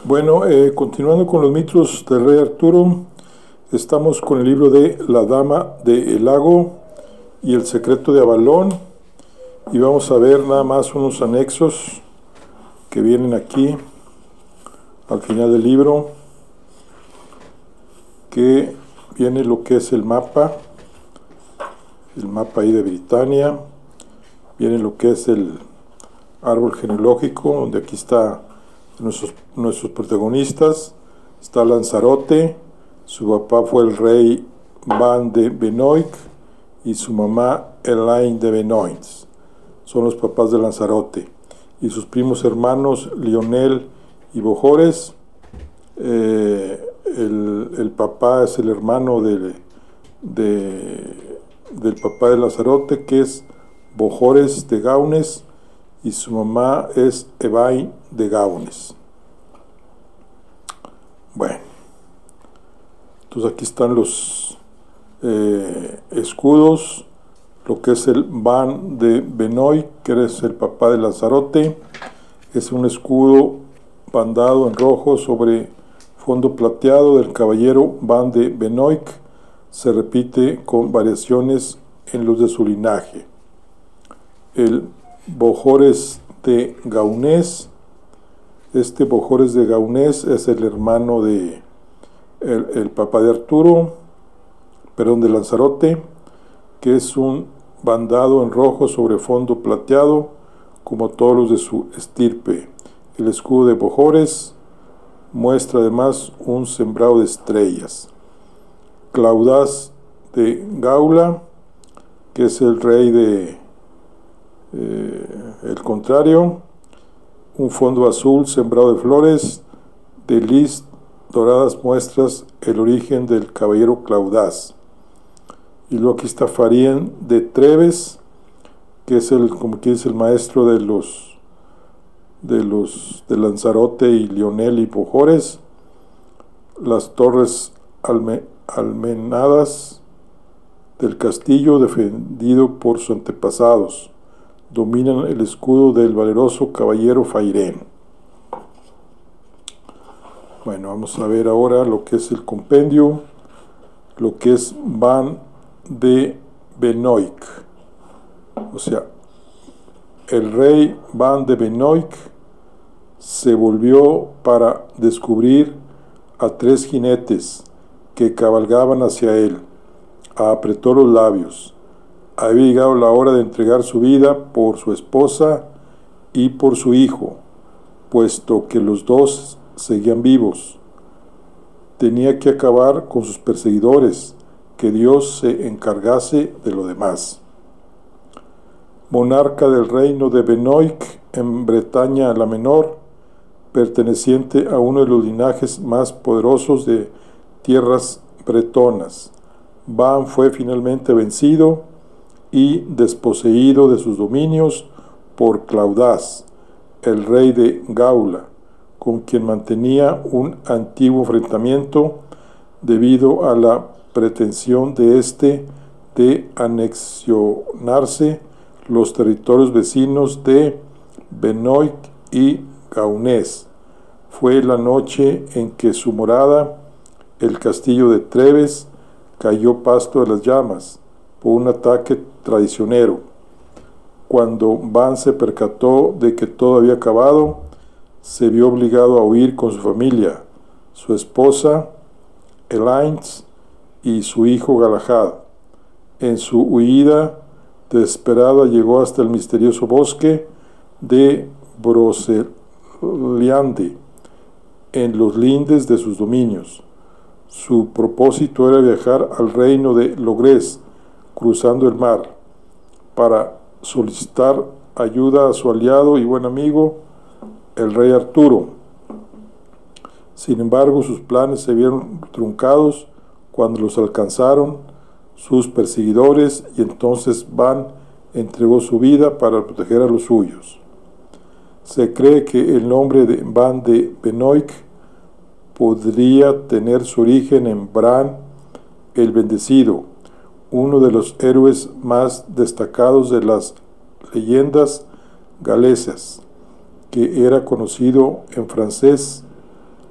Bueno, continuando con los mitos del rey Arturo, estamos con el libro de La Dama del Lago y el secreto de Avalón, y vamos a ver nada más unos anexos que vienen aquí al final del libro, que viene lo que es el mapa ahí de Britania, viene lo que es el árbol genealógico, donde aquí está nuestros protagonistas. Está Lanzarote, su papá fue el rey Ban de Benoit y su mamá Elaine de Benoit, son los papás de Lanzarote, y sus primos hermanos Lionel y Bojores. El papá es el hermano del papá de Lanzarote, que es Bojores de Gaunes, y su mamá es Evain de Gaunes. Bueno, entonces aquí están los escudos, lo que es el Ban de Benoit, que es el papá de Lanzarote, es un escudo bandado en rojo sobre fondo plateado del caballero Ban de Benoit, se repite con variaciones en los de su linaje. El Bojores de Gaunés, este Bojores de Gaunés es el hermano de el papá de Arturo, perdón, de Lanzarote, que es un bandado en rojo sobre fondo plateado, como todos los de su estirpe. El escudo de Bojores muestra además un sembrado de estrellas. Claudás de Gaula, que es el rey de el contrario, un fondo azul sembrado de flores de lis doradas muestras el origen del caballero Claudás. Y luego aquí está Farien de Treves, que es como que es el maestro de Lanzarote y Lionel y Bojores. Las torres almenadas del castillo defendido por sus antepasados dominan el escudo del valeroso caballero Fairén. Bueno, vamos a ver ahora lo que es el compendio, lo que es Ban de Benoit. O sea, el rey Ban de Benoit se volvió para descubrir a tres jinetes que cabalgaban hacia él. Apretó los labios. Había llegado la hora de entregar su vida por su esposa y por su hijo, puesto que los dos seguían vivos. Tenía que acabar con sus perseguidores, que Dios se encargase de lo demás. Monarca del reino de Benoit en Bretaña la Menor, perteneciente a uno de los linajes más poderosos de tierras bretonas, Ban fue finalmente vencido y desposeído de sus dominios por Claudás, el rey de Gaula, con quien mantenía un antiguo enfrentamiento debido a la pretensión de éste de anexionarse los territorios vecinos de Benoit y Gaunés. Fue la noche en que su morada, el castillo de Treves, cayó pasto de las llamas por un ataque traicionero. Cuando Ban se percató de que todo había acabado, se vio obligado a huir con su familia, su esposa Elaine y su hijo Galahad. En su huida desesperada llegó hasta el misterioso bosque de Broceliande, en los lindes de sus dominios. Su propósito era viajar al reino de Logres, cruzando el mar, para solicitar ayuda a su aliado y buen amigo, el rey Arturo. Sin embargo, sus planes se vieron truncados cuando los alcanzaron sus perseguidores, y entonces Ban entregó su vida para proteger a los suyos. Se cree que el nombre de Ban de Benoit podría tener su origen en Bran el Bendecido, uno de los héroes más destacados de las leyendas galesas, que era conocido en francés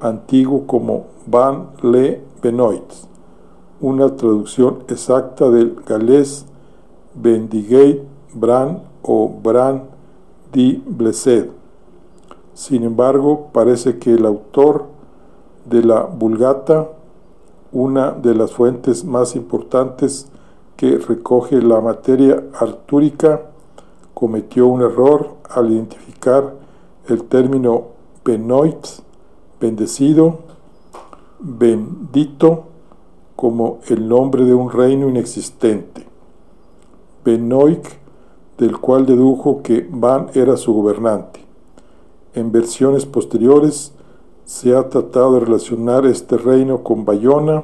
antiguo como Ban le Benoit, una traducción exacta del galés Bendigeit Bran o Bran di Blessed. Sin embargo, parece que el autor de la Vulgata, una de las fuentes más importantes que recoge la materia artúrica, cometió un error al identificar el término Benoit, bendecido, bendito, como el nombre de un reino inexistente. Benoit, del cual dedujo que Ban era su gobernante. En versiones posteriores se ha tratado de relacionar este reino con Bayona,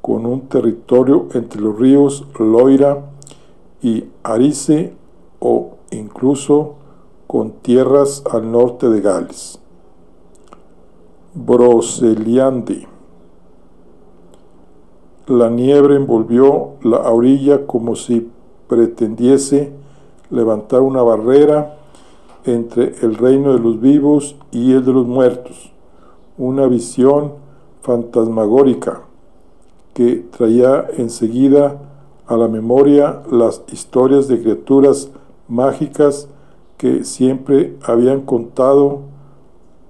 con un territorio entre los ríos Loira y Arice, o incluso con tierras al norte de Gales. Broceliande. La niebla envolvió la orilla como si pretendiese levantar una barrera entre el reino de los vivos y el de los muertos, una visión fantasmagórica que traía enseguida a la memoria las historias de criaturas mágicas que siempre habían contado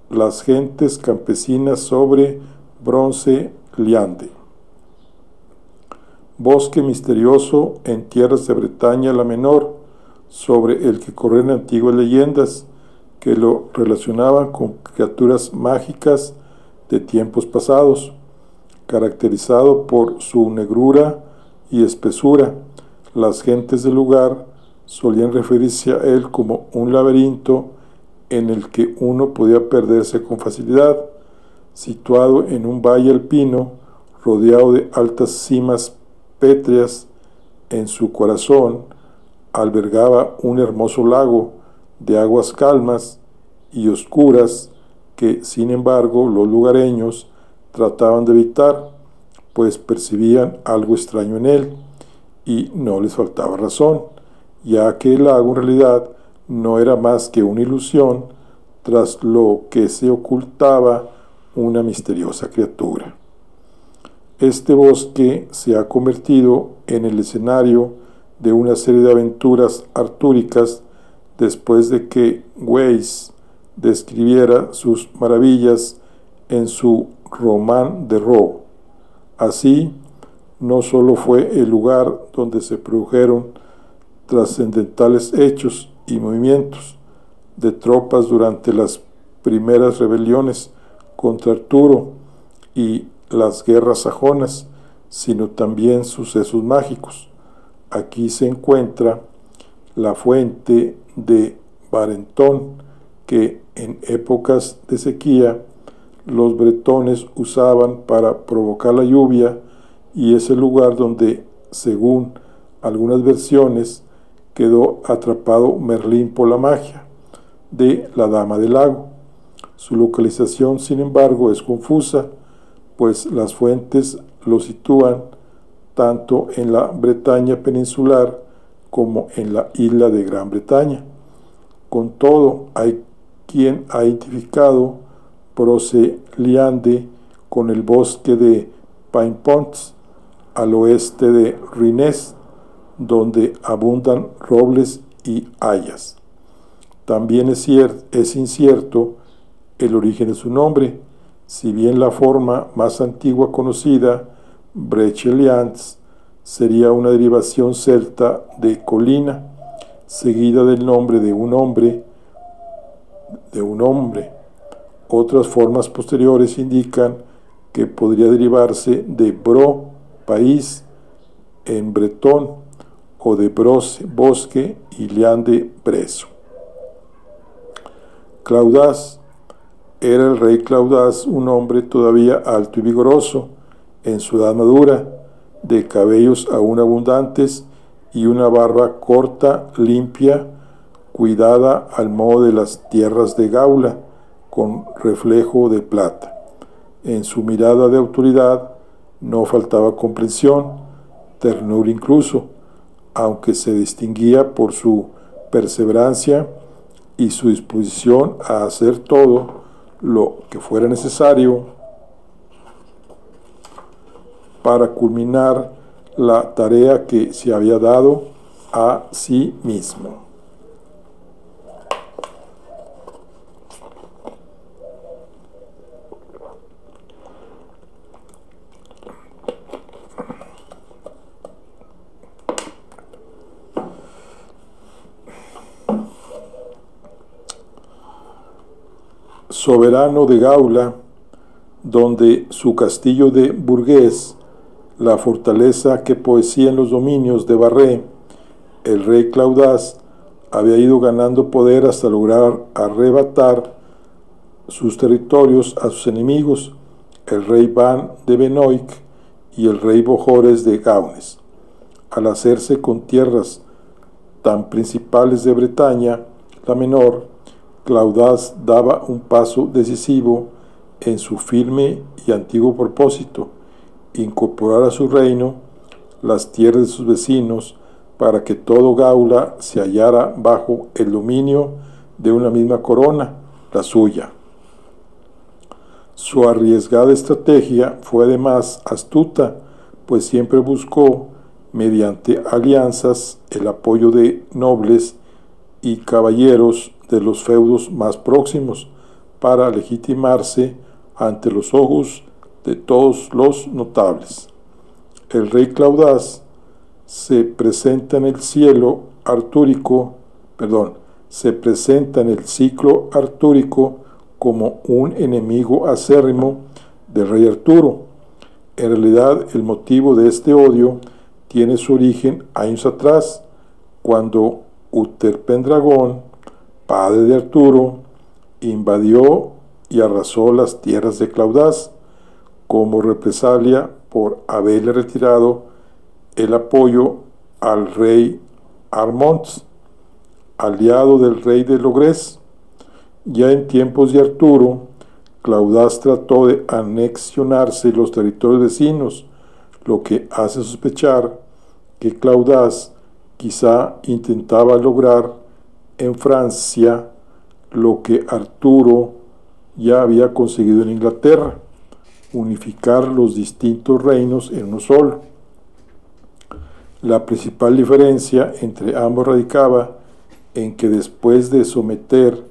las gentes campesinas sobre Broceliande. Bosque misterioso en tierras de Bretaña la Menor, sobre el que corren antiguas leyendas que lo relacionaban con criaturas mágicas de tiempos pasados, caracterizado por su negrura y espesura. Las gentes del lugar solían referirse a él como un laberinto en el que uno podía perderse con facilidad, situado en un valle alpino rodeado de altas cimas pétreas. En su corazón albergaba un hermoso lago de aguas calmas y oscuras que, sin embargo, los lugareños trataban de evitar, pues percibían algo extraño en él, y no les faltaba razón, ya que el lago en realidad no era más que una ilusión tras lo que se ocultaba una misteriosa criatura. Este bosque se ha convertido en el escenario de una serie de aventuras artúricas después de que Weiss describiera sus maravillas en su Román de Ro. Así, no solo fue el lugar donde se produjeron trascendentales hechos y movimientos de tropas durante las primeras rebeliones contra Arturo y las guerras sajonas, sino también sucesos mágicos. Aquí se encuentra la fuente de Barentón, que en épocas de sequía los bretones usaban para provocar la lluvia, y es el lugar donde, según algunas versiones, quedó atrapado Merlín por la magia de la Dama del Lago. Su localización, sin embargo, es confusa, pues las fuentes lo sitúan tanto en la Bretaña peninsular como en la isla de Gran Bretaña. Con todo, hay quien ha identificado Broceliande con el bosque de Paimpont, al oeste de Rinés, donde abundan robles y hayas. También es incierto el origen de su nombre, si bien la forma más antigua conocida, Brechelians, sería una derivación celta de colina, seguida del nombre de un hombre. Otras formas posteriores indican que podría derivarse de bro, país, en bretón, o de broce, bosque, y liande, preso. Claudas. Era el rey Claudas un hombre todavía alto y vigoroso, en su edad madura, de cabellos aún abundantes y una barba corta, limpia, cuidada al modo de las tierras de Gaula, con reflejo de plata. En su mirada de autoridad no faltaba comprensión, ternura incluso, aunque se distinguía por su perseverancia y su disposición a hacer todo lo que fuera necesario para culminar la tarea que se había dado a sí mismo. Soberano de Gaula, donde su castillo de Burgués, la fortaleza que poseía en los dominios de Barré, el rey Claudás había ido ganando poder hasta lograr arrebatar sus territorios a sus enemigos, el rey Ban de Benoic y el rey Bojores de Gaunes. Al hacerse con tierras tan principales de Bretaña, la menor, Claudás daba un paso decisivo en su firme y antiguo propósito: incorporar a su reino las tierras de sus vecinos para que todo Gaula se hallara bajo el dominio de una misma corona, la suya. Su arriesgada estrategia fue además astuta, pues siempre buscó, mediante alianzas, el apoyo de nobles y caballeros de los feudos más próximos para legitimarse ante los ojos de todos los notables. El rey Claudás se presenta en el ciclo artúrico como un enemigo acérrimo del rey Arturo. En realidad, el motivo de este odio tiene su origen años atrás, cuando Utherpendragón, padre de Arturo, invadió y arrasó las tierras de Claudás, como represalia por haberle retirado el apoyo al rey Armonts, aliado del rey de Logres. Ya en tiempos de Arturo, Claudás trató de anexionarse los territorios vecinos, lo que hace sospechar que Claudás quizá intentaba lograr en Francia lo que Arturo ya había conseguido en Inglaterra: unificar los distintos reinos en uno solo. La principal diferencia entre ambos radicaba en que, después de someter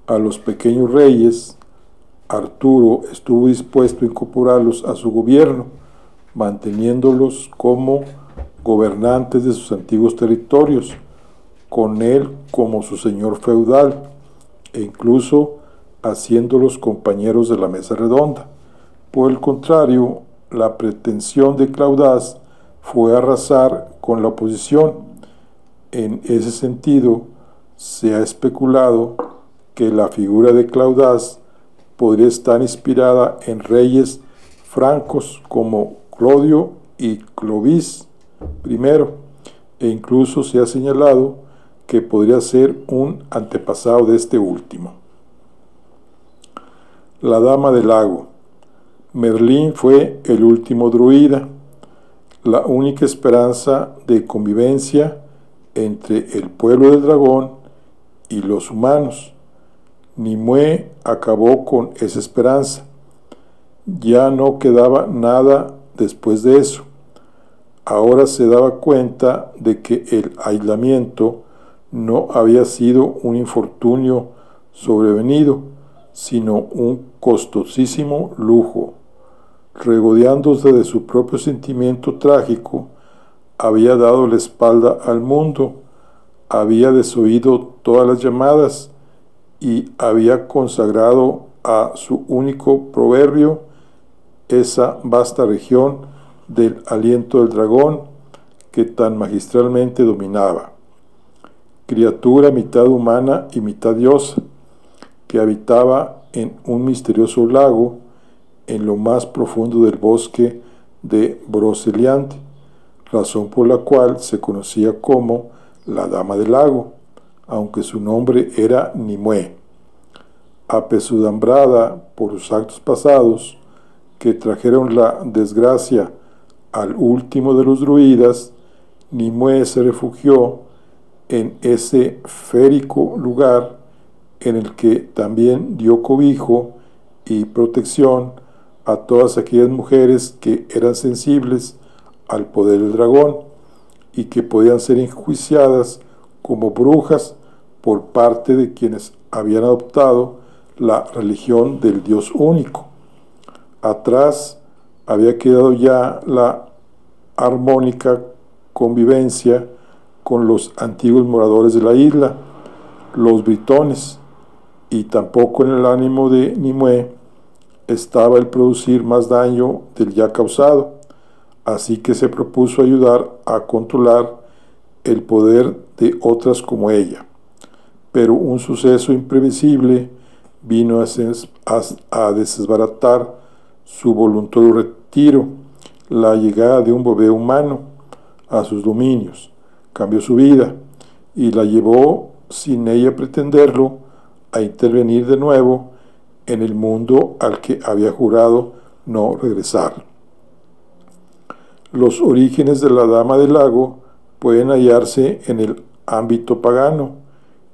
a los pequeños reyes, Arturo estuvo dispuesto a incorporarlos a su gobierno, manteniéndolos como gobernantes de sus antiguos territorios, con él como su señor feudal, e incluso haciéndolos compañeros de la mesa redonda. Por el contrario, la pretensión de Claudás fue arrasar con la oposición. En ese sentido, se ha especulado que la figura de Claudás podría estar inspirada en reyes francos como Clodio y Clovis I, e incluso se ha señalado que podría ser un antepasado de este último. La Dama del Lago. Merlín fue el último druida, la única esperanza de convivencia entre el pueblo del dragón y los humanos. Nimue acabó con esa esperanza. Ya no quedaba nada después de eso. Ahora se daba cuenta de que el aislamiento no había sido un infortunio sobrevenido, sino un costosísimo lujo. Regodeándose de su propio sentimiento trágico, había dado la espalda al mundo, había desoído todas las llamadas y había consagrado a su único proverbio esa vasta región del aliento del dragón que tan magistralmente dominaba. Criatura mitad humana y mitad diosa, que habitaba en un misterioso lago en lo más profundo del bosque de Broceliande, razón por la cual se conocía como la Dama del Lago, aunque su nombre era Nimue. Apesadumbrada por sus actos pasados, que trajeron la desgracia al último de los druidas, Nimue se refugió en ese férico lugar, en el que también dio cobijo y protección a todas aquellas mujeres que eran sensibles al poder del dragón y que podían ser enjuiciadas como brujas por parte de quienes habían adoptado la religión del Dios único. Atrás había quedado ya la armónica convivencia con los antiguos moradores de la isla, los britones, y tampoco en el ánimo de Nimue estaba el producir más daño del ya causado, así que se propuso ayudar a controlar el poder de otras como ella. Pero un suceso imprevisible vino a desbaratar su voluntario retiro. La llegada de un bebé humano a sus dominios cambió su vida y la llevó, sin ella pretenderlo, a intervenir de nuevo en el mundo al que había jurado no regresar. Los orígenes de la Dama del Lago pueden hallarse en el ámbito pagano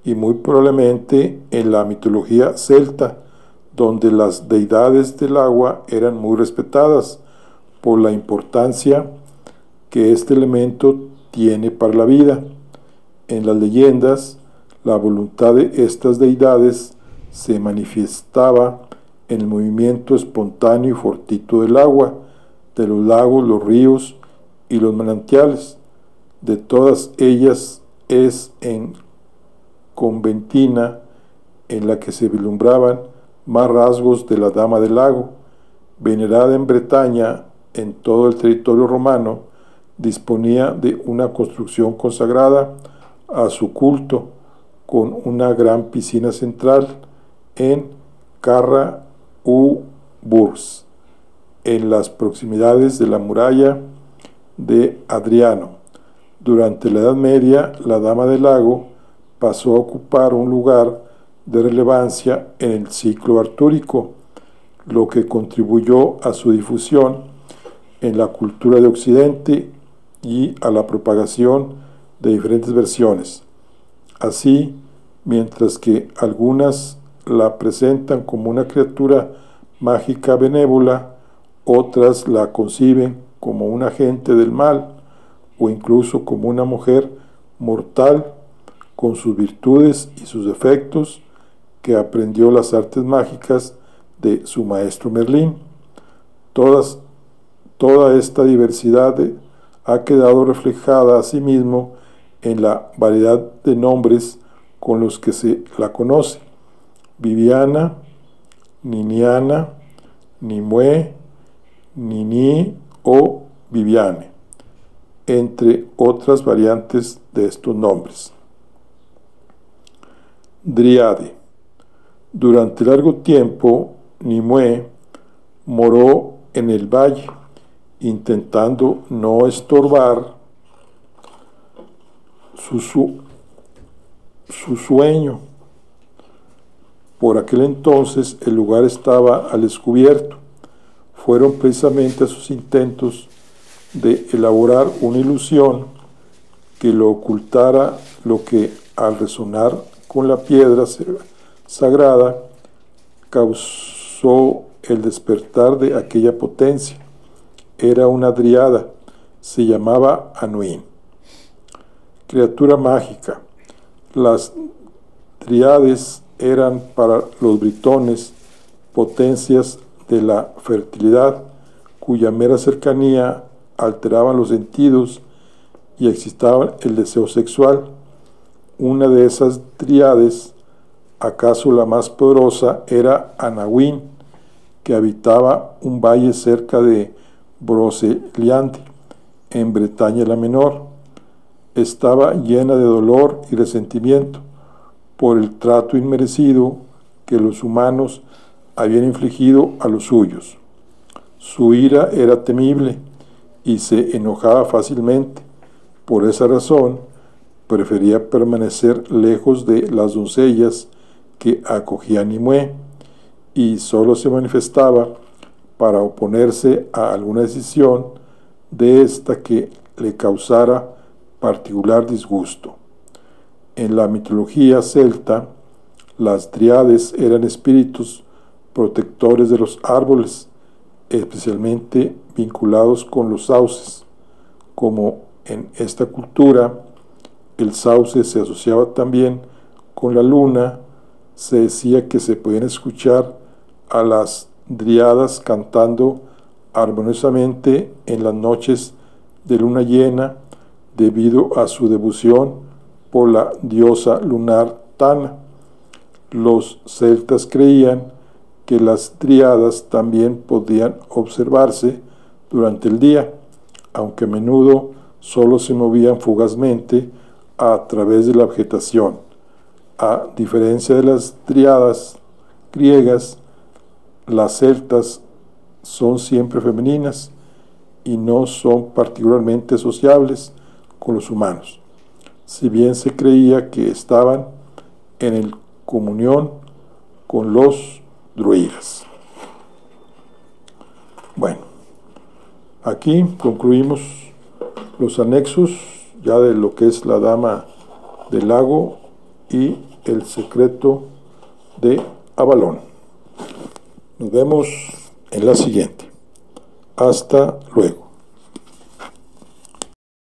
y muy probablemente en la mitología celta, donde las deidades del agua eran muy respetadas por la importancia que este elemento tiene para la vida. En las leyendas, la voluntad de estas deidades se manifestaba en el movimiento espontáneo y fortuito del agua, de los lagos, los ríos y los manantiales. De todas ellas es en Conventina en la que se vislumbraban más rasgos de la Dama del Lago. Venerada en Bretaña, en todo el territorio romano, disponía de una construcción consagrada a su culto, con una gran piscina central en Carra u Burs, en las proximidades de la muralla de Adriano. Durante la Edad Media, la Dama del Lago pasó a ocupar un lugar de relevancia en el ciclo artúrico, lo que contribuyó a su difusión en la cultura de Occidente y a la propagación de diferentes versiones. Así, mientras que algunas la presentan como una criatura mágica benévola, otras la conciben como un agente del mal o incluso como una mujer mortal con sus virtudes y sus defectos, que aprendió las artes mágicas de su maestro Merlín. Toda esta diversidad ha quedado reflejada asimismo en la variedad de nombres con los que se la conoce: Viviana, Niniana, Nimue, Nini o Viviane, entre otras variantes de estos nombres. Dríade. Durante largo tiempo, Nimue moró en el valle, intentando no estorbar su sueño. Por aquel entonces el lugar estaba al descubierto. Fueron precisamente sus intentos de elaborar una ilusión que lo ocultara lo que, al resonar con la piedra sagrada, causó el despertar de aquella potencia. Era una dríada, se llamaba Anuín. Criatura mágica. Las dríades eran para los britones potencias de la fertilidad, cuya mera cercanía alteraban los sentidos y excitaban el deseo sexual. Una de esas dríades, acaso la más poderosa, era Anawin, que habitaba un valle cerca de Broceliande, en Bretaña la Menor. Estaba llena de dolor y resentimiento por el trato inmerecido que los humanos habían infligido a los suyos. Su ira era temible y se enojaba fácilmente. Por esa razón, prefería permanecer lejos de las doncellas que acogía Nimue, y solo se manifestaba para oponerse a alguna decisión de esta que le causara particular disgusto. En la mitología celta, las dríades eran espíritus protectores de los árboles, especialmente vinculados con los sauces. Como en esta cultura el sauce se asociaba también con la luna, se decía que se podían escuchar a las dríadas cantando armoniosamente en las noches de luna llena debido a su devoción por la diosa lunar Tana. Los celtas creían que las dríadas también podían observarse durante el día, aunque a menudo solo se movían fugazmente a través de la vegetación. A diferencia de las dríadas griegas, las celtas son siempre femeninas y no son particularmente sociables con los humanos, si bien se creía que estaban en comunión con los druidas. Bueno, aquí concluimos los anexos ya de lo que es la Dama del Lago y el secreto de Avalón. Nos vemos en la siguiente. Hasta luego.